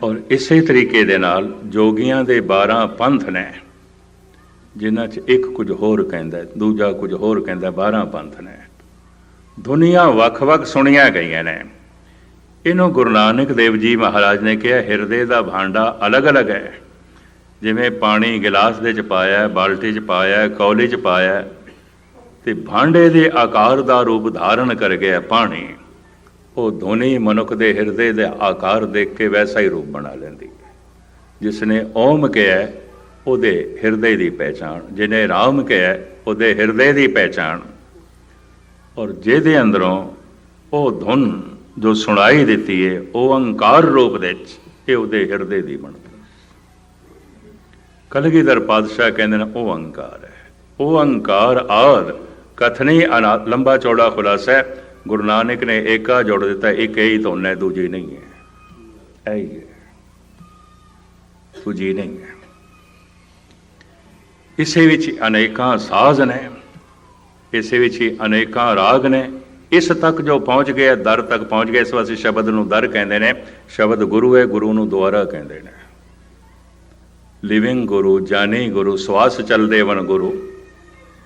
ਔਰ ਇਸੇ ਤਰੀਕੇ ਦੇ ਨਾਲ ਜੋਗੀਆਂ ਦੇ 12 ਪੰਥ ਨੇ, ਜਿਨ੍ਹਾਂ 'ਚ ਇੱਕ ਕੁਝ ਹੋਰ ਕਹਿੰਦਾ, ਦੂਜਾ ਕੁਝ ਹੋਰ ਕਹਿੰਦਾ। 12 ਪੰਥ ਨੇ, ਦੁਨੀਆਂ ਵੱਖ-ਵੱਖ ਸੁਣੀਆਂ ਗਈਆਂ ਨੇ। ਇਹਨੂੰ ਗੁਰੂ ਨਾਨਕ ਦੇਵ ਜੀ ਮਹਾਰਾਜ ਨੇ ਕਿਹਾ ਹਿਰਦੇ ਦਾ ਭਾਂਡਾ ਅਲੱਗ-ਅਲੱਗ ਹੈ। ਜਿਵੇਂ ਪਾਣੀ ਗਿਲਾਸ ਦੇ 'ਚ ਪਾਇਆ, ਬਾਲਟੀ 'ਚ ਪਾਇਆ, ਕੌਲੀ 'ਚ ਪਾਇਆ, ਤੇ ਭਾਂਡੇ ਦੇ ਆਕਾਰ ਦਾ ਰੂਪ ਧਾਰਨ ਕਰ ਗਿਆ ਪਾਣੀ। ਉਹ ਧੁਨੀ ਮਨੁੱਖ ਦੇ ਹਿਰਦੇ ਦੇ ਆਕਾਰ ਦੇਖ ਕੇ ਵੈਸਾ ਹੀ ਰੂਪ ਬਣਾ ਲੈਂਦੀ ਹੈ। ਜਿਸ ਨੇ ਓਮ ਕਿਹਾ ਉਹਦੇ ਹਿਰਦੇ ਦੀ ਪਹਿਚਾਣ, ਜਿਹਨੇ ਰਾਮ ਕਿਹਾ ਉਹਦੇ ਹਿਰਦੇ ਦੀ ਪਹਿਚਾਣ। ਔਰ ਜਿਹਦੇ ਅੰਦਰੋਂ ਉਹ ਧੁਨ ਜੋ ਸੁਣਾਈ ਦਿੱਤੀ ਹੈ ਓਅੰਕਾਰ ਰੂਪ ਦੇ ਵਿੱਚ, ਇਹ ਉਹਦੇ ਹਿਰਦੇ ਦੀ ਬਣਦੀ। ਕਲਗੀਧਰ ਪਾਤਸ਼ਾਹ ਕਹਿੰਦੇ ਨੇ ਓਅੰਕਾਰ ਹੈ। ਓਅੰਕਾਰ ਆਦਿ ਕਥਨੀ ਲੰਬਾ ਚੌੜਾ ਖੁਲਾਸਾ ਹੈ। ਗੁਰੂ ਨਾਨਕ ਨੇ ਏਕਾ ਜੋੜ ਦਿੱਤਾ, ਇੱਕ ਹੀ ਧੁਨ ਹੈ, ਦੂਜੀ ਨਹੀਂ ਹੈ। ਇਹੀ ਹੈ, ਦੂਜੀ ਨਹੀਂ ਹੈ। ਇਸੇ ਵਿੱਚ ਅਨੇਕਾਂ ਸਾਜ਼ ਨੇ, ਇਸੇ ਵਿੱਚ ਹੀ ਅਨੇਕਾਂ ਰਾਗ ਨੇ। ਇਸ ਤੱਕ ਜੋ ਪਹੁੰਚ ਗਏ, ਦਰ ਤੱਕ ਪਹੁੰਚ ਗਏ। ਇਸ ਵਾਸਤੇ ਸ਼ਬਦ ਨੂੰ ਦਰ ਕਹਿੰਦੇ ਨੇ। ਸ਼ਬਦ ਗੁਰੂ ਹੈ, ਗੁਰੂ ਨੂੰ ਦੁਆਰਾ ਕਹਿੰਦੇ ਨੇ। ਲਿਵਿੰਗ ਗੁਰੂ, ਜਾਨੀ ਗੁਰੂ, ਸਵਾਸ ਚਲਦੇ ਵਨ ਗੁਰੂ।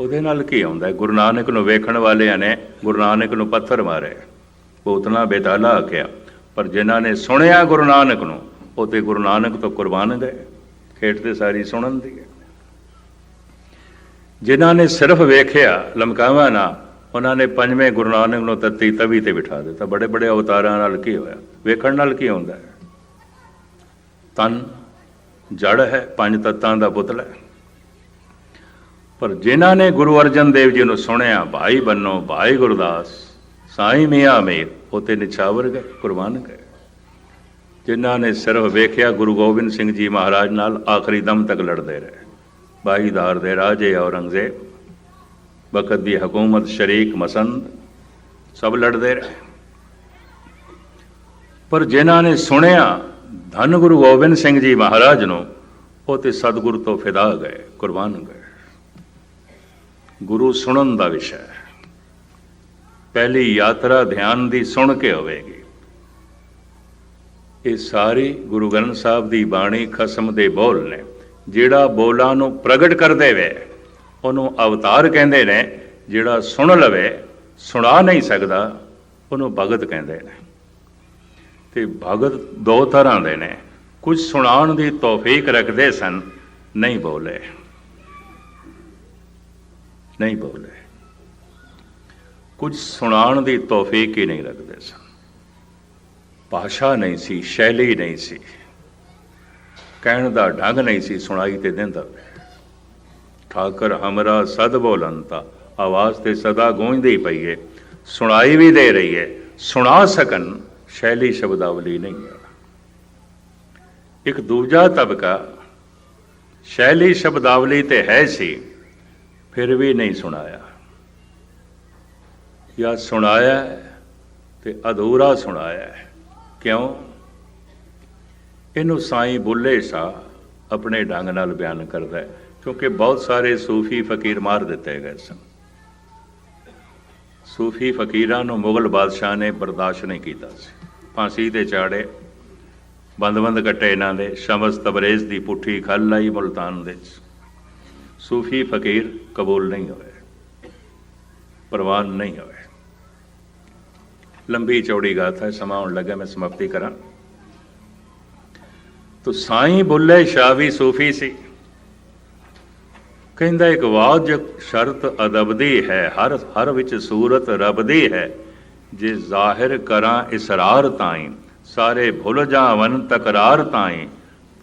ਉਹਦੇ ਨਾਲ ਕੀ ਆਉਂਦਾ? ਗੁਰੂ ਨਾਨਕ ਨੂੰ ਵੇਖਣ ਵਾਲਿਆਂ ਨੇ ਗੁਰੂ ਨਾਨਕ ਨੂੰ ਪੱਥਰ ਮਾਰੇ, ਭੂਤਨਾ ਬੇਤਾਲਾ ਆਖਿਆ, ਪਰ ਜਿਨ੍ਹਾਂ ਨੇ ਸੁਣਿਆ ਗੁਰੂ ਨਾਨਕ ਨੂੰ, ਉਹ ਤੇ ਗੁਰੂ ਨਾਨਕ ਤੋਂ ਕੁਰਬਾਨ ਗਏ। ਖੇਡ ਤੇ ਸਾਰੀ ਸੁਣਨ ਦੀ ਹੈ। ਜਿਨ੍ਹਾਂ ਨੇ ਸਿਰਫ ਵੇਖਿਆ ਲਮਕਾਵਾ ਨਾ, ਉਹਨਾਂ ਨੇ ਪੰਜਵੇਂ ਗੁਰੂ ਨਾਨਕ ਨੂੰ ਤੱਤੀ ਤਵੀ ਤੇ ਬਿਠਾ ਦਿੱਤਾ। ਬੜੇ ਬੜੇ ਅਵਤਾਰਾਂ ਨਾਲ ਕੀ ਹੋਇਆ? ਵੇਖਣ ਨਾਲ ਕੀ ਹੁੰਦਾ ਹੈ? ਤਨ ਜੜ ਹੈ, ਪੰਜ ਤੱਤਾਂ ਦਾ ਪੁਤਲਾ ਹੈ। ਪਰ ਜਿਨ੍ਹਾਂ ਨੇ ਗੁਰੂ ਅਰਜਨ ਦੇਵ ਜੀ ਨੂੰ ਸੁਣਿਆ, ਭਾਈ ਬੰਨੋ, ਭਾਈ ਗੁਰਦਾਸ, ਸਾਈਂ ਮੀਆਂ ਮੀਰ, ਉਹ ਤੇ ਨਿਛਾਵਰ ਗਏ, ਕੁਰਬਾਨ ਗਏ। ਜਿਨ੍ਹਾਂ ਨੇ ਸਿਰਫ ਵੇਖਿਆ ਗੁਰੂ ਗੋਬਿੰਦ ਸਿੰਘ ਜੀ ਮਹਾਰਾਜ ਨਾਲ ਆਖਰੀ ਦਮ ਤੱਕ ਲੜਦੇ ਰਹੇ। ਬਾਈਦਾਰ ਦੇ ਰਾਜੇ ਔਰੰਗਜ਼ੇਬ, ਵਕਤ ਦੀ ਹਕੂਮਤ ਸ਼ਰੀਕ ਮਸੰਦ, ਸਭ ਲੜਦੇ ਰਹੇ। ਪਰ ਜਿਨ੍ਹਾਂ ਨੇ ਸੁਣਿਆ ਧੰਨ ਗੁਰੂ ਗੋਬਿੰਦ ਸਿੰਘ ਜੀ ਮਹਾਰਾਜ ਨੂੰ, ਉਹ ਤੇ ਸਤਿਗੁਰੂ ਤੋਂ ਫਿਦਾ ਗਏ, ਕੁਰਬਾਨ ਗਏ। ਗੁਰੂ ਸੁਣਨ ਦਾ ਵਿਸ਼ਾ ਹੈ। ਪਹਿਲੀ ਯਾਤਰਾ ਧਿਆਨ ਦੀ ਸੁਣ ਕੇ ਹੋਵੇਗੀ। ਇਹ ਸਾਰੀ ਗੁਰੂ ਗ੍ਰੰਥ ਸਾਹਿਬ ਦੀ ਬਾਣੀ ਖਸਮ ਦੇ ਬੋਲ ਨੇ। ਜਿਹੜਾ ਬੋਲਾਂ ਨੂੰ ਪ੍ਰਗਟ ਕਰ ਦੇਵੇ ਉਹਨੂੰ ਅਵਤਾਰ ਕਹਿੰਦੇ ਨੇ। ਜਿਹੜਾ ਸੁਣ ਲਵੇ, ਸੁਣਾ ਨਹੀਂ ਸਕਦਾ, ਉਹਨੂੰ ਭਗਤ ਕਹਿੰਦੇ ਨੇ। ਤੇ ਭਗਤ ਦੋ ਤਰ੍ਹਾਂ ਦੇ ਨੇ। ਕੁਝ ਸੁਣਾਉਣ ਦੀ ਤੌਫੀਕ ਰੱਖਦੇ ਸਨ, ਨਹੀਂ ਬੋਲੇ, ਨਹੀਂ ਬੋਲੇ। ਕੁਝ ਸੁਣਾਉਣ ਦੀ ਤੌਫੀਕ ਹੀ ਨਹੀਂ ਰੱਖਦੇ ਸਨ। ਭਾਸ਼ਾ ਨਹੀਂ ਸੀ, ਸ਼ੈਲੀ ਨਹੀਂ ਸੀ, ਕਹਿਣ ਦਾ ਢੰਗ ਨਹੀਂ ਸੀ, ਸੁਣਾਈ ਤੇ ਦਿੰਦਾ। ਠਾਕਰ ਹਮਰਾ ਸਦ ਬੋਲੰਤਾ, ਆਵਾਜ਼ ਤੇ ਸਦਾ ਗੂੰਜਦੀ ਪਈ ਹੈ, ਸੁਣਾਈ ਵੀ ਦੇ ਰਹੀ ਹੈ। ਸੁਣਾ ਸਕਣ, ਸ਼ੈਲੀ ਸ਼ਬਦਾਵਲੀ ਨਹੀਂ ਹੈ। ਇੱਕ ਦੂਜਾ ਤਬਕਾ ਸ਼ੈਲੀ ਸ਼ਬਦਾਵਲੀ ਤੇ ਹੈ ਸੀ, ਫਿਰ ਵੀ ਨਹੀਂ ਸੁਣਾਇਆ, ਜਾਂ ਸੁਣਾਇਆ ਤੇ ਅਧੂਰਾ ਸੁਣਾਇਆ। ਕਿਉਂ? ਇਹਨੂੰ ਸਾਈਂ ਬੁੱਲੇ ਸ਼ਾਹ ਆਪਣੇ ਢੰਗ ਨਾਲ ਬਿਆਨ ਕਰਦਾ ਹੈ। ਕਿਉਂਕਿ ਬਹੁਤ ਸਾਰੇ ਸੂਫੀ ਫਕੀਰ ਮਾਰ ਦਿੱਤੇ ਗਏ ਸਨ। ਸੂਫੀ ਫਕੀਰਾਂ ਨੂੰ ਮੁਗਲ ਬਾਦਸ਼ਾਹ ਨੇ ਬਰਦਾਸ਼ਤ ਨਹੀਂ ਕੀਤਾ ਸੀ। ਫਾਂਸੀ ਤੇ ਚਾੜੇ, ਬੰਦ ਕੱਟੇ ਇਹਨਾਂ ਦੇ। ਸ਼ਮਸ ਤਬਰੇਜ਼ ਦੀ ਪੁੱਠੀ ਖੱਲ ਲਾਈ ਮੁਲਤਾਨ ਦੇ 'ਚ। ਸੂਫੀ ਫਕੀਰ ਕਬੂਲ ਨਹੀਂ ਹੋਏ, ਪ੍ਰਵਾਨ ਨਹੀਂ ਹੋਏ। ਲੰਬੀ ਚੌੜੀ ਗਾਥਾ ਹੈ, ਸਮਾਂ ਆਉਣ ਲੱਗਾ, ਮੈਂ ਸਮਾਪਤੀ ਕਰਾਂ। ਤੋ ਸਾਈਂ ਬੁੱਲੇ ਸ਼ਾਹ ਵੀ ਸੂਫੀ ਸੀ। ਕਹਿੰਦਾ ਇੱਕ ਵਾਜਬ ਸ਼ਰਤ ਅਦਬ ਦੀ ਹੈ, ਹਰ ਵਿੱਚ ਸੂਰਤ ਰੱਬ ਦੀ ਹੈ। ਜੇ ਜ਼ਾਹਿਰ ਕਰਾਂ ਇਸਰਾਰ ਤਾਈਂ, ਸਾਰੇ ਭੁੱਲ ਜਾਵਨ ਤਕਰਾਰ ਤਾਈਂ।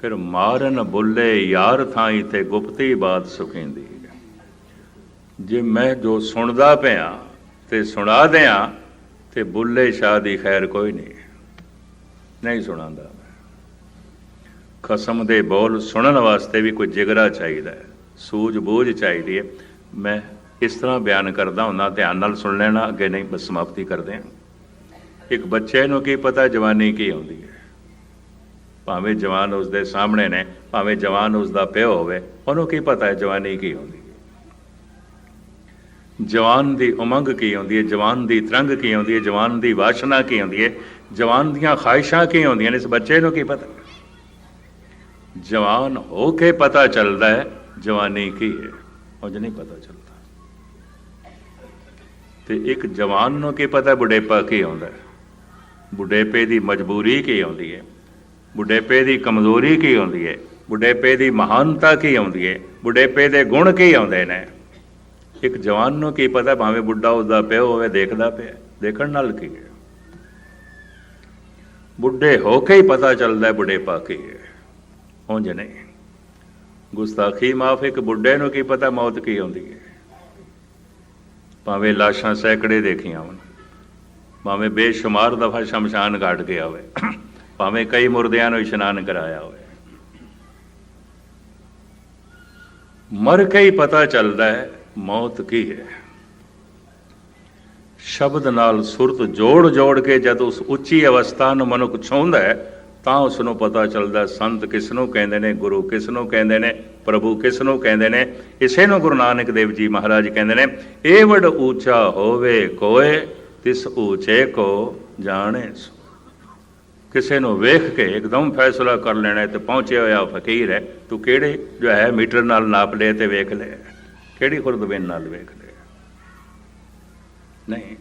ਫਿਰ ਮਾਰਨ ਬੁੱਲੇ ਯਾਰ ਥਾਈਂ, ਤੇ ਗੁਪਤੀ ਬਾਤ ਸੁਖੀਂਦੀ। ਜੇ ਮੈਂ ਜੋ ਸੁਣਦਾ ਪਿਆ ਤੇ ਸੁਣਾ ਦਿਆਂ, ਤੇ ਬੁੱਲੇ ਸ਼ਾਹ ਦੀ ਖੈਰ ਕੋਈ ਨਹੀਂ ਸੁਣਾਉਂਦਾ। ਖਸਮ ਦੇ ਬੋਲ ਸੁਣਨ ਵਾਸਤੇ ਵੀ ਕੋਈ ਜਿਗਰਾ ਚਾਹੀਦਾ ਹੈ, ਸੂਝ ਬੂਝ ਚਾਹੀਦੀ ਹੈ। ਮੈਂ ਇਸ ਤਰ੍ਹਾਂ ਬਿਆਨ ਕਰਦਾ ਹੁੰਦਾ, ਧਿਆਨ ਨਾਲ ਸੁਣ ਲੈਣਾ, ਅੱਗੇ ਨਹੀਂ, ਬਸ ਸਮਾਪਤੀ ਕਰਦੇ ਹਾਂ। ਇੱਕ ਬੱਚੇ ਨੂੰ ਕੀ ਪਤਾ ਜਵਾਨੀ ਕੀ ਆਉਂਦੀ ਹੈ? ਭਾਵੇਂ ਜਵਾਨ ਉਸਦੇ ਸਾਹਮਣੇ ਨੇ, ਭਾਵੇਂ ਜਵਾਨ ਉਸਦਾ ਪਿਓ ਹੋਵੇ, ਉਹਨੂੰ ਕੀ ਪਤਾ ਹੈ ਜਵਾਨੀ ਕੀ ਹੁੰਦੀ ਹੈ? ਜਵਾਨ ਦੀ ਉਮੰਗ ਕੀ ਹੁੰਦੀ ਹੈ? ਜਵਾਨ ਦੀ ਤਰੰਗ ਕੀ ਹੁੰਦੀ ਹੈ? ਜਵਾਨ ਦੀ ਵਾਸ਼ਨਾ ਕੀ ਹੁੰਦੀ ਹੈ? ਜਵਾਨ ਦੀਆਂ ਖਾਹਿਸ਼ਾਂ ਕੀ ਹੁੰਦੀਆਂ ਨੇ? ਇਸ ਬੱਚੇ ਨੂੰ ਕੀ ਪਤਾ? जवान हो के पता चलता है जवानी की है, उंज नहीं पता चलता। तो एक जवान नूं की पता बुढ़ेपा की आउंदा है, बुढ़ेपे की मजबूरी की आउंदी है, बुढ़ेपे की कमजोरी की आउंदी है, बुढ़ेपे की महानता की आउंदी है, बुढ़ेपे के गुण की आउंदे ने। एक जवान नूं की पता भावें बुढ़ा उसका प्यो होवे देखदा पिया, देखण नाल की है। बुढ़े होके ही पता चलता है बुढ़ेपा की है, उंज नहीं। गुस्ताखी माफ, एक बुढ़े नूं की पता मौत की आउंदी है। भावें लाशां सैकड़े देखियां होण, भावें बेशुमार दफा शमशान घाट गया होवे, भावें कई मुर्दियां नूं इशनान कराया होवे, मर के ही पता चलता है मौत की है। शब्द नाल सुरत जोड़ जोड़ के जब उस उच्ची अवस्था नूं मनुख छूंदा है तां उसनूं पता चलता संत किसनूं कहंदे ने, गुरु किसनूं कहंदे ने, प्रभु किसनूं कहंदे ने। इसे नूं गुरु नानक देव जी महाराज कहंदे ने, एवड ऊंचा होवे कोय तिस ऊंचे को जाने सो। किसी नूं वेख के एकदम फैसला कर लेना है तो पहुंचे होया फकीर है, तू किहड़े जो है मीटर नाल नाप ले ते वेख ले, किहड़ी खुरदबीन नाल वेख ले। नहीं,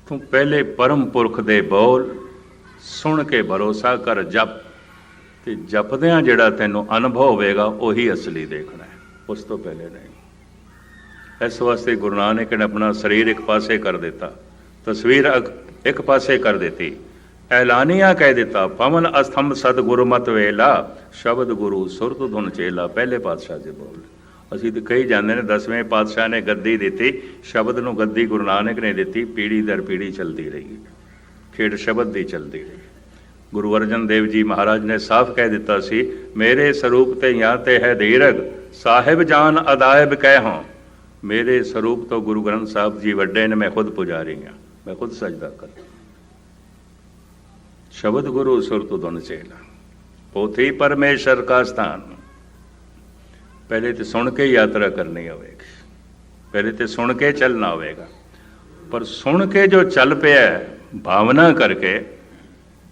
तू पहले परम पुरख दे बोल सुन के भरोसा कर जप, ते जपदियां जिहड़ा तैनूं अनुभव होवेगा उही असली देखना है, उस तो पहले नहीं। इस वास्ते गुरु नानक ने अपना शरीर एक पासे कर दिता, तस्वीर एक पासे कर देती, ऐलानिया कह दिता, पवन अस्तंभ सतगुरु मत वेला, शब्द गुरु सुरत धुन चेला। पहले पातशाह जी बोल, असीं तो कही जाते हैं 10वें पातशाह ने गद्दी दी, शब्द नूं गद्दी गुरु नानक ने दी, पीढ़ी दर पीढ़ी चलती रही, खेड़ शब्द की चलती रही। गुरु अर्जन देव जी महाराज ने साफ कह दिता सी, मेरे स्वरूप ते या ते है दीरघ, साहिब जान अदायब कह हों। मेरे स्वरूप तो गुरु ग्रंथ साहब जी वड्डे ने, मैं खुद पुजारी हाँ, मैं खुद सजदा कर। शब्द गुरु सुरत धुन चेला, पोथी परमेश्वर का स्थान। पहले तो सुन के यात्रा करनी होगी, पहले तो सुन के चलना होगा, पर सुन के जो चल पिया भावना करके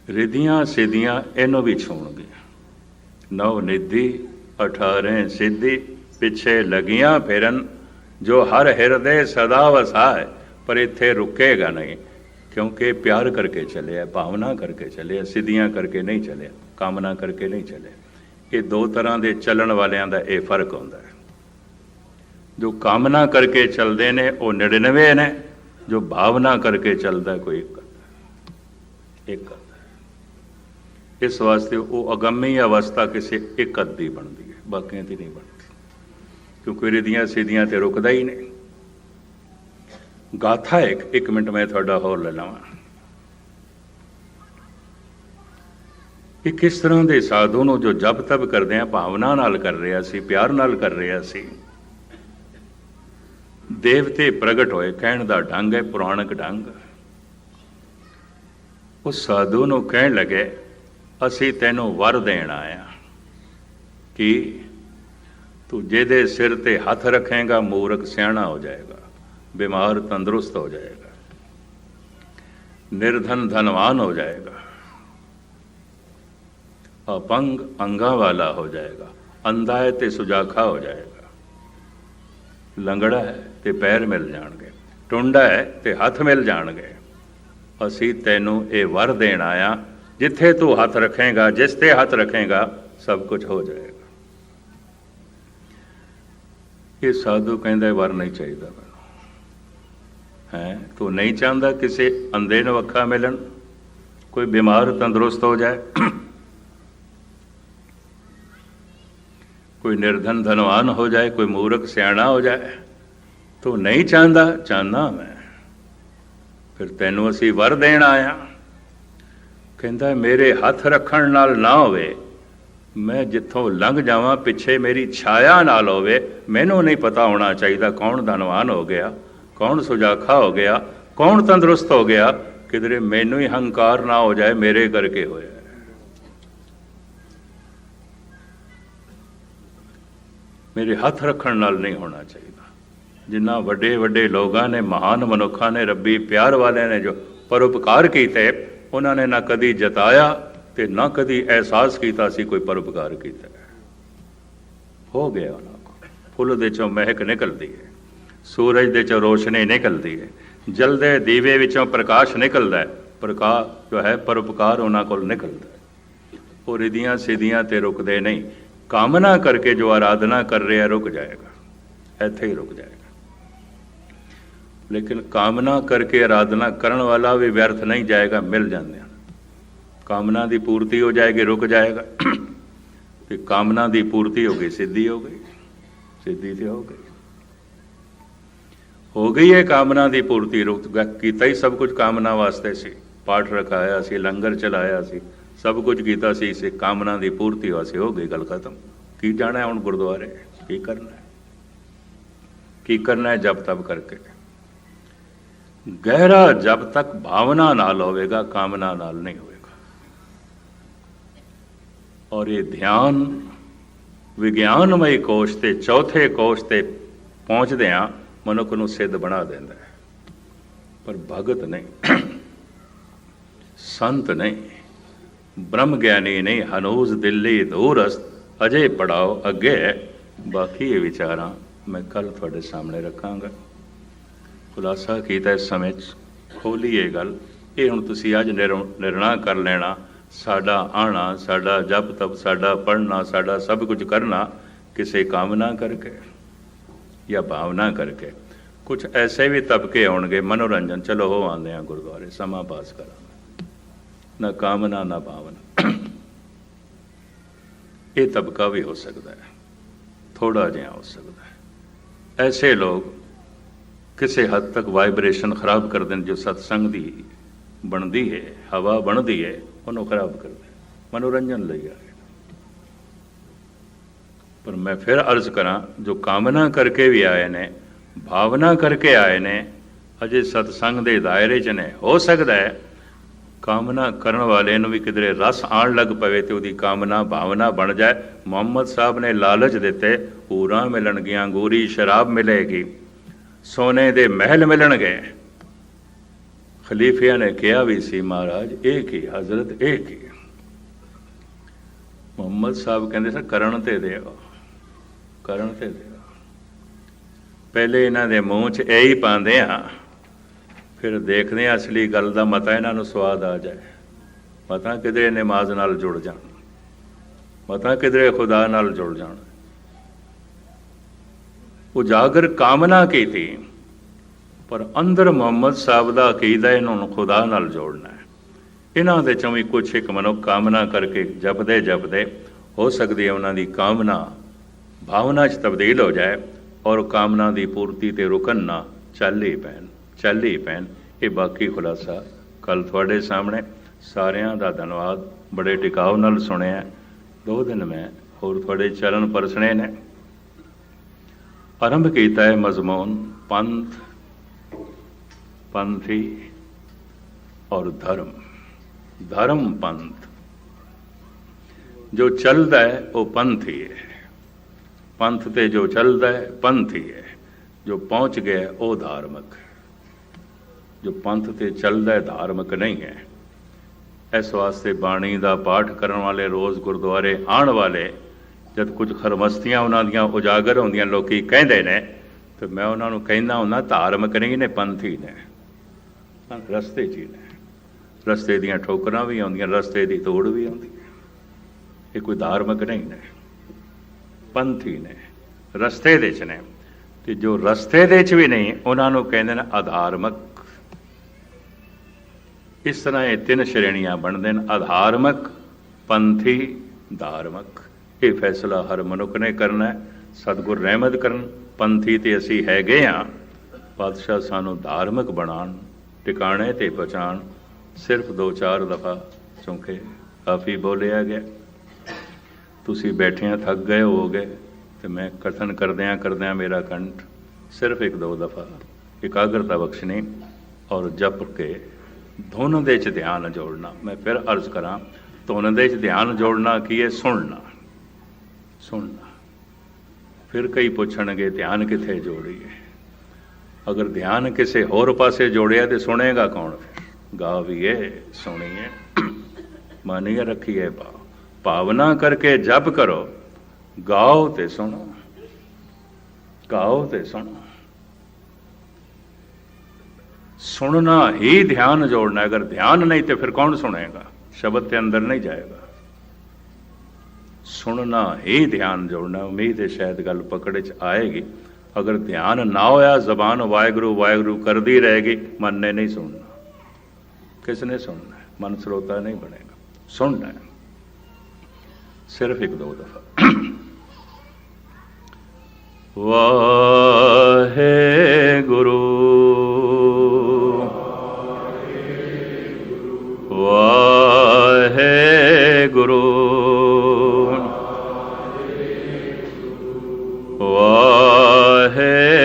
रिधियां सिद्धियां इनों भी छूणगियां। 9 निधि 18 सिद्धि पिछे लगियां फिरन, जो हर हिरदे सदा वसाए। पर इत्थे रुकेगा नहीं, क्योंकि प्यार करके चले, भावना करके चले, सिद्धियां करके नहीं चले, कामना करके नहीं चले। ये दो तरह के चलन वालियां दा ये फर्क होंदा है। जो कामना करके चलते हैं वो 99 ने, जो भावना करके चलता कोई एक करता है। इस वास्ते वो अगम्य अवस्था किसी एक अद्धी बनती है, बाकियां की नहीं बनती, क्योंकि रिधियां सीधियां तो रुकदा ही नहीं। गाथा एक मिनट मैं थोड़ा होर ले लवां कि किस तरह के साधु नूं जो जप तप करदे आ भावना नाल कर रहा सी, प्यार नाल कर रहा सी, देवते प्रगट होए। कहण दा ढंग है पुराणक ढंग। उस साधु नूं कहण लगे, असी तैनूं वर देण आया कि तू जिहदे सिर ते हथ रखेगा मूर्ख सियाणा हो जाएगा, बीमार तंदुरुस्त हो जाएगा, निर्धन धनवान हो जाएगा, अपंग अंगा वाला हो जाएगा, अंधा है ते सुजाखा हो जाएगा, लंगड़ा है ते पैर मिल जाणगे, टुंडा है ते हथ मिल जाणगे। असी तैनूं ये वर देण आया, जिथे तू हथ रखेगा, जिस ते हथ रखेगा सब कुछ हो जाएगा। ये साधु कहंदा वर नहीं चाहिए मैनूं है, तू नहीं चाहता किसी अंधे नूं अखां मिलन, कोई बीमार तंदुरुस्त हो जाए, कोई निर्धन धनवान हो जाए, कोई मूर्ख सियाणा हो जाए, तू नहीं चाहता। चाहना मैं, फिर तैनूं असीं वर देण आया। कहंदा मेरे हथ रखण नाल ना होवे, मैं जिथों लंघ जावां पिछे मेरी छाया नाल होवे, मैनूं नहीं पता होना चाहिए कौन धनवान हो गया, कौन सुजाखा हो गया, कौन तंदुरुस्त हो गया, किधरे मैनू ही हंकार ना हो जाए मेरे करके होया। मेरे हथ रखण नाल नहीं होना चाहिए। जिन्ना वड्डे वड्डे लोगों ने, महान मनुखा ने, रब्बी प्यार वाले ने जो परोपकार किए, उन्होंने ना कदी जताया ਤੇ ਨਾ ਕਦੀ ਅਹਿਸਾਸ ਕੀਤਾ ਸੀ ਕੋਈ ਪਰਉਪਕਾਰ ਕੀਤਾ। ਹੋ ਗਿਆ ਉਹਨਾਂ ਕੋਲ। ਫੁੱਲ ਦੇ ਚੋਂ ਮਹਿਕ ਨਿਕਲਦੀ ਹੈ, ਸੂਰਜ ਦੇ ਚੋਂ ਰੋਸ਼ਨੀ ਨਿਕਲਦੀ ਹੈ, ਜਲਦੇ ਦੀਵੇ ਵਿੱਚੋਂ ਪ੍ਰਕਾਸ਼ ਨਿਕਲਦਾ ਹੈ। ਪ੍ਰਕਾਸ਼ ਜੋ ਹੈ ਪਰਉਪਕਾਰ ਉਹਨਾਂ ਕੋਲ ਨਿਕਲਦਾ ਹੈ। ਉਹ ਰਿਧੀਆਂ ਸਿੱਧੀਆਂ ਤੇ ਰੁਕਦੇ ਨਹੀਂ। ਕਾਮਨਾ ਕਰਕੇ ਜੋ ਆਰਾਧਨਾ ਕਰ ਰਿਹਾ ਰੁਕ ਜਾਏਗਾ, ਇੱਥੇ ਹੀ ਰੁਕ ਜਾਏਗਾ। ਲੇਕਿਨ ਕਾਮਨਾ ਕਰਕੇ ਆਰਾਧਨਾ ਕਰਨ ਵਾਲਾ ਵੀ ਵਿਅਰਥ ਨਹੀਂ ਜਾਏਗਾ, ਮਿਲ ਜਾਂਦੇ ਹਨ। ਕਾਮਨਾ ਦੀ ਪੂਰਤੀ ਹੋ ਜਾਏਗੀ, ਰੁਕ ਜਾਏਗਾ। ਤੇ ਕਾਮਨਾ ਦੀ ਪੂਰਤੀ ਹੋ ਗਈ, ਸਿੱਧੀ ਹੋ ਗਈ, ਸਿੱਧੀ ਤੇ ਹੋ ਗਈ, ਹੋ ਗਈ ਹੈ ਕਾਮਨਾ ਦੀ ਪੂਰਤੀ। ਰੁਕ ਕੀਤਾ ਹੀ ਸਭ ਕੁਝ ਕਾਮਨਾ ਵਾਸਤੇ ਸੀ। ਪਾਠ ਰਖਾਇਆ ਸੀ, ਲੰਗਰ ਚਲਾਇਆ ਸੀ, ਸਭ ਕੁਝ ਕੀਤਾ ਸੀ ਇਸੇ ਕਾਮਨਾ ਦੀ ਪੂਰਤੀ ਵਾਸਤੇ। ਹੋ ਗਈ ਗੱਲ ਖਤਮ। ਕੀ ਜਾਣਾ ਹੁਣ ਗੁਰਦੁਆਰੇ? ਕੀ ਕਰਨਾ? ਕੀ ਕਰਨਾ ਹੈ? ਜਪ ਤਪ ਕਰਕੇ। ਗਹਿਰਾ ਜਬ ਤੱਕ ਭਾਵਨਾ ਨਾਲ ਹੋਵੇਗਾ, ਕਾਮਨਾ ਨਾਲ ਨਹੀਂ ਹੋਵੇਗਾ। ਔਰ ਇਹ ਧਿਆਨ ਵਿਗਿਆਨਮਈ ਕੋਸ਼ ਤੇ ਚੌਥੇ ਕੋਸ਼ ਤੇ ਪਹੁੰਚਦਿਆਂ ਮਨੁੱਖ ਨੂੰ ਸਿੱਧ ਬਣਾ ਦਿੰਦਾ ਹੈ। ਪਰ ਭਗਤ ਨਹੀਂ, ਸੰਤ ਨਹੀਂ, ਬ੍ਰਹਮ ਗਿਆਨੀ ਨਹੀਂ, ਹਨੂਜ਼ ਦਿੱਲੀ ਦੂਰਸਤ, ਅਜੇ ਪੜਾਓ ਅੱਗੇ। ਬਾਕੀ ਇਹ ਵਿਚਾਰਾਂ ਮੈਂ ਕੱਲ ਤੁਹਾਡੇ ਸਾਹਮਣੇ ਰੱਖਾਂਗਾ। ਖੁਲਾਸਾ ਕੀਤਾ ਇਸ ਸਮੇਂ 'ਚ, ਖੋਲੀ ਇਹ ਗੱਲ। ਇਹ ਹੁਣ ਤੁਸੀਂ ਅੱਜ ਨਿਰਣਾ ਕਰ ਲੈਣਾ। ਸਾਡਾ ਆਉਣਾ, ਸਾਡਾ ਜਪ ਤਪ, ਸਾਡਾ ਪੜ੍ਹਨਾ, ਸਾਡਾ ਸਭ ਕੁਝ ਕਰਨਾ ਕਿਸੇ ਕਾਮਨਾ ਕਰਕੇ ਜਾਂ ਭਾਵਨਾ ਕਰਕੇ। ਕੁਝ ਐਸੇ ਵੀ ਤਬਕੇ ਆਉਣਗੇ, ਮਨੋਰੰਜਨ, ਚਲੋ ਹੋ ਆਉਂਦੇ ਆ ਗੁਰਦੁਆਰੇ, ਸਮਾਂ ਪਾਸ ਕਰਾਂਗੇ, ਨਾ ਕਾਮਨਾ ਨਾ ਭਾਵਨਾ। ਇਹ ਤਬਕਾ ਵੀ ਹੋ ਸਕਦਾ ਹੈ, ਥੋੜਾ ਜਿਹਾ ਹੋ ਸਕਦਾ ਹੈ। ਐਸੇ ਲੋਕ ਕਿਸੇ ਹੱਦ ਤੱਕ ਵਾਈਬ੍ਰੇਸ਼ਨ ਖਰਾਬ ਕਰ ਦੇਣ। ਜੋ ਸਤਸੰਗ ਦੀ ਬਣਦੀ ਹੈ, ਹਵਾ ਬਣਦੀ ਹੈ, ਉਹਨੂੰ ਖਰਾਬ ਕਰਦੇ, ਮਨੋਰੰਜਨ ਲਈ ਆਏ। ਪਰ ਮੈਂ ਫਿਰ ਅਰਜ਼ ਕਰਾਂ, ਜੋ ਕਾਮਨਾ ਕਰਕੇ ਵੀ ਆਏ ਨੇ, ਭਾਵਨਾ ਕਰਕੇ ਆਏ ਨੇ, ਅਜੇ ਸਤਸੰਗ ਦੇ ਦਾਇਰੇ 'ਚ ਨੇ। ਹੋ ਸਕਦਾ ਹੈ ਕਾਮਨਾ ਕਰਨ ਵਾਲੇ ਨੂੰ ਵੀ ਕਿਧਰੇ ਰਸ ਆਉਣ ਲੱਗ ਪਵੇ ਤੇ ਉਹਦੀ ਕਾਮਨਾ ਭਾਵਨਾ ਬਣ ਜਾਏ। ਮੁਹੰਮਦ ਸਾਹਿਬ ਨੇ ਲਾਲਚ ਦਿੱਤੇ, ਹੂਰਾਂ ਮਿਲਣਗੀਆਂ, ਗੋਰੀ ਸ਼ਰਾਬ ਮਿਲੇਗੀ, ਸੋਨੇ ਦੇ ਮਹਿਲ ਮਿਲਣਗੇ। ਖਲੀਫਿਆਂ ਨੇ ਕਿਹਾ ਵੀ ਸੀ, ਮਹਾਰਾਜ ਇਹ ਕੀ, ਹਜ਼ਰਤ ਇਹ ਕੀ? ਮੁਹੰਮਦ ਸਾਹਿਬ ਕਹਿੰਦੇ ਸਰ ਕਰਨ ਤੇ ਦਿਓ, ਕਰਨ ਤੇ ਦਿਓ। ਪਹਿਲੇ ਇਹਨਾਂ ਦੇ ਮੂੰਹ 'ਚ ਇਹ ਹੀ ਪਾਉਂਦੇ ਹਾਂ, ਫਿਰ ਦੇਖਦੇ ਹਾਂ ਅਸਲੀ ਗੱਲ ਦਾ ਮਤਾ ਇਹਨਾਂ ਨੂੰ ਸਵਾਦ ਆ ਜਾਏ। ਮਤਾ ਕਿਧਰੇ ਨਮਾਜ਼ ਨਾਲ ਜੁੜ ਜਾਣ, ਮਤਾ ਕਿਧਰੇ ਖੁਦਾ ਨਾਲ ਜੁੜ ਜਾਣ। ਉਜਾਗਰ ਕਾਮਨਾ ਕੀਤੀ, ਪਰ ਅੰਦਰ ਮੁਹੰਮਦ ਸਾਹਿਬ ਦਾ ਅਕੀਦਾ ਇਹਨਾਂ ਨੂੰ ਖੁਦਾ ਨਾਲ ਜੋੜਨਾ ਹੈ। ਇਹਨਾਂ ਦੇ ਚੋਂ ਵੀ ਕੁਛ ਇੱਕ ਮਨੁੱਖ ਕਾਮਨਾ ਕਰਕੇ ਜਪਦੇ ਜਪਦੇ ਹੋ ਸਕਦੀ ਹੈ ਉਹਨਾਂ ਦੀ ਕਾਮਨਾ ਭਾਵਨਾ 'ਚ ਤਬਦੀਲ ਹੋ ਜਾਏ, ਔਰ ਕਾਮਨਾ ਦੀ ਪੂਰਤੀ ਤੇ ਰੁਕਣ ਨਾ, ਚੱਲ ਹੀ ਪੈਣ, ਚੱਲ ਹੀ ਪੈਣ। ਇਹ ਬਾਕੀ ਖੁਲਾਸਾ ਕੱਲ ਤੁਹਾਡੇ ਸਾਹਮਣੇ। ਸਾਰਿਆਂ ਦਾ ਧੰਨਵਾਦ, ਬੜੇ ਟਿਕਾਉ ਨਾਲ ਸੁਣਿਆ। 2 ਦਿਨ ਮੈਂ ਹੋਰ ਤੁਹਾਡੇ ਚਰਨ ਪਰਸਣੇ ਨੇ। ਆਰੰਭ ਕੀਤਾ ਹੈ ਮਜ਼ਮੂਨ ਪੰਥ, ਪੰਥੀ ਔਰ ਧਰਮ। ਧਰਮ ਪੰਥ ਜੋ ਚੱਲਦਾ ਹੈ ਉਹ ਪੰਥੀ ਹੈ, ਪੰਥ ਤੇ ਜੋ ਚੱਲਦਾ ਹੈ ਪੰਥੀ ਹੈ, ਜੋ ਪਹੁੰਚ ਗਿਆ ਉਹ ਧਾਰਮਿਕ। ਜੋ ਪੰਥ ਤੇ ਚੱਲਦਾ ਹੈ ਧਾਰਮਿਕ ਨਹੀਂ ਹੈ। ਇਸ ਵਾਸਤੇ ਬਾਣੀ ਦਾ ਪਾਠ ਕਰਨ ਵਾਲੇ, ਰੋਜ਼ ਗੁਰਦੁਆਰੇ ਆਉਣ ਵਾਲੇ, ਜਦ ਕੁਝ ਖਰਮਸਤੀਆਂ ਉਹਨਾਂ ਦੀਆਂ ਉਜਾਗਰ ਹੁੰਦੀਆਂ ਲੋਕੀ ਕਹਿੰਦੇ ਨੇ, ਤੇ ਮੈਂ ਉਹਨਾਂ ਨੂੰ ਕਹਿੰਦਾ ਹੁੰਦਾ ਧਾਰਮਿਕ ਨਹੀਂ ਨੇ, ਪੰਥੀ ਨੇ। ਰਸਤੇ 'ਚ ਹੀ ਨੇ, ਰਸਤੇ ਦੀਆਂ ਠੋਕਰਾਂ ਵੀ ਆਉਂਦੀਆਂ, ਰਸਤੇ ਦੀ ਤੋੜ ਵੀ ਆਉਂਦੀ ਹੈ। ਇਹ ਕੋਈ ਧਾਰਮਿਕ ਨਹੀਂ ਨੇ, ਪੰਥੀ ਨੇ, ਰਸਤੇ ਦੇ 'ਚ ਨੇ। ਤੇ ਜੋ ਰਸਤੇ ਦੇ 'ਚ ਵੀ ਨਹੀਂ, ਉਹਨਾਂ ਨੂੰ ਕਹਿੰਦੇ ਨੇ ਅਧਾਰਮਿਕ। ਇਸ ਤਰ੍ਹਾਂ ਇਹ 3 ਸ਼੍ਰੇਣੀਆਂ ਬਣਦੇ ਨੇ, ਅਧਾਰਮਿਕ, ਪੰਥੀ, ਧਾਰਮਿਕ। ਇਹ ਫੈਸਲਾ ਹਰ ਮਨੁੱਖ ਨੇ ਕਰਨਾ ਹੈ। ਸਤਿਗੁਰ ਰਹਿਮਤ ਕਰਨ, ਪੰਥੀ ਤੇ ਅਸੀਂ ਹੈਗੇ ਹਾਂ, ਪਾਤਸ਼ਾਹ ਸਾਨੂੰ ਧਾਰਮਿਕ ਬਣਾਉਣ, ਟਿਕਾਣੇ ਤੇ ਪਹੁੰਚਾਉਣ। ਸਿਰਫ 2-4 ਦਫਾ ਚੌਂਕੇ ਕਾਫੀ ਬੋਲਿਆ ਗਿਆ। ਤੁਸੀਂ ਬੈਠਿਆਂ ਥੱਕ ਗਏ ਹੋਵੋਗੇ, ਤੇ ਮੈਂ ਕਥਨ ਕਰਦਿਆਂ ਕਰਦਿਆਂ ਮੇਰਾ ਕੰਠ ਸਿਰਫ 1-2 ਦਫਾ ਇਕਾਗਰਤਾ ਬਖਸ਼ਣੀ ਔਰ ਜਪ ਕੇ ਧੁਨ ਦੇ 'ਚ ਧਿਆਨ ਜੋੜਨਾ। ਮੈਂ ਫਿਰ ਅਰਜ਼ ਕਰਾਂ, ਧੁਨ ਦੇ 'ਚ ਧਿਆਨ ਜੋੜਨਾ ਕੀ ਹੈ? ਸੁਣਨਾ, ਸੁਣਨਾ। ਫਿਰ ਕਈ ਪੁੱਛਣਗੇ ਧਿਆਨ ਕਿੱਥੇ ਜੋੜੀਏ? ਅਗਰ ਧਿਆਨ ਕਿਸੇ ਹੋਰ ਪਾਸੇ ਜੋੜਿਆ ਤੇ ਸੁਣੇਗਾ ਕੌਣ? ਫਿਰ ਗਾਵੀਏ, ਸੁਣੀਏ। ਮਾਨੀਏ ਰੱਖੀਏ ਭਾਵ। ਭਾਵਨਾ ਕਰਕੇ ਜਪ ਕਰੋ, ਗਾਓ ਤੇ ਸੁਣੋ, ਗਾਓ ਤੇ ਸੁਣੋ। सुनना ही ध्यान जोड़ना। अगर ध्यान नहीं तो फिर कौन सुनेगा? शब्द के अंदर नहीं जाएगा। सुनना ही ध्यान जोड़ना। उम्मीद है शायद गल पकड़े च आएगी। अगर ध्यान ना होया, जबान वाहिगुरू वाहिगुरू करती रहेगी, मन ने नहीं सुनना। किसने सुनना है? मन श्रोता नहीं बनेगा। सुनना है सिर्फ एक दो दफा। वाहेगुरू वाहेगुरू वाहेगुरू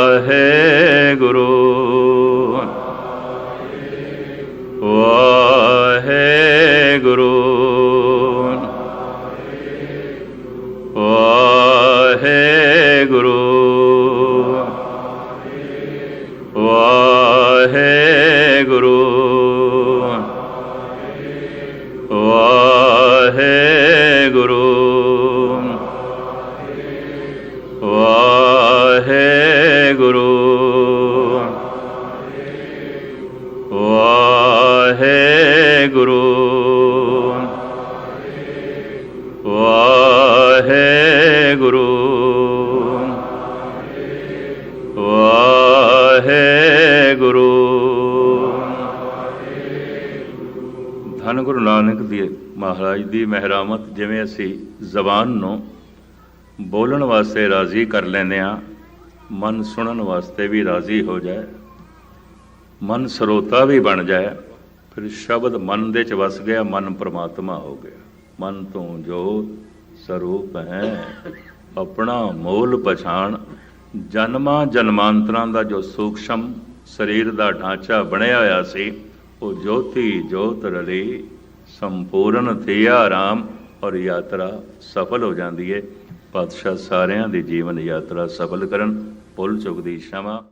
वाहेगुरू वाहेगुरू वाहेगुरू वाहेगुरू वाहेगुरू वाहेगुरू वाहेगुरू वाहेगुरू वाहेगुरू। धन गुरु नानक ਦੀ ਮਹਾਰਾਜ ਦੀ ਮਹਿਰਾਮਤ। ਜਿਵੇਂ ਅਸੀਂ ਜ਼ਬਾਨ ਨੂੰ ਬੋਲਣ ਵਾਸਤੇ ਰਾਜ਼ੀ ਕਰ ਲੈਂਦੇ ਹਾਂ, ਮਨ ਸੁਣਨ ਵਾਸਤੇ ਵੀ ਰਾਜ਼ੀ ਹੋ ਜਾਏ, ਮਨ ਸਰੋਤਾ ਵੀ ਬਣ ਜਾਏ, ਫਿਰ ਸ਼ਬਦ ਮਨ ਦੇ ਚ ਵਸ ਗਿਆ, ਮਨ ਪ੍ਰਮਾਤਮਾ ਹੋ ਗਿਆ। ਮਨ ਤੋਂ ਜੋਤ ਸਰੂਪ ਹੈ ਆਪਣਾ ਮੋਲ ਪਛਾਣ। ਜਨਮਾਂ ਜਨਮਾਂਤਰਾਂ ਦਾ ਜੋ ਸੂਖਸ਼ਮ ਸਰੀਰ ਦਾ ਢਾਂਚਾ ਬਣਿਆ ਹੋਇਆ ਸੀ, ਉਹ ਜੋਤੀ ਜੋਤ ਰਲੀ ਸੰਪੂਰਨ ਥਿਆ ਰਾਮ, ਔਰ ਯਾਤਰਾ ਸਫਲ ਹੋ ਜਾਂਦੀ ਹੈ। ਪਾਤਸ਼ਾਹ ਸਾਰਿਆਂ ਦੀ ਜੀਵਨ ਯਾਤਰਾ ਸਫਲ ਕਰਨ। ਭੁੱਲ ਚੁੱਕ ਦੀ क्षमा।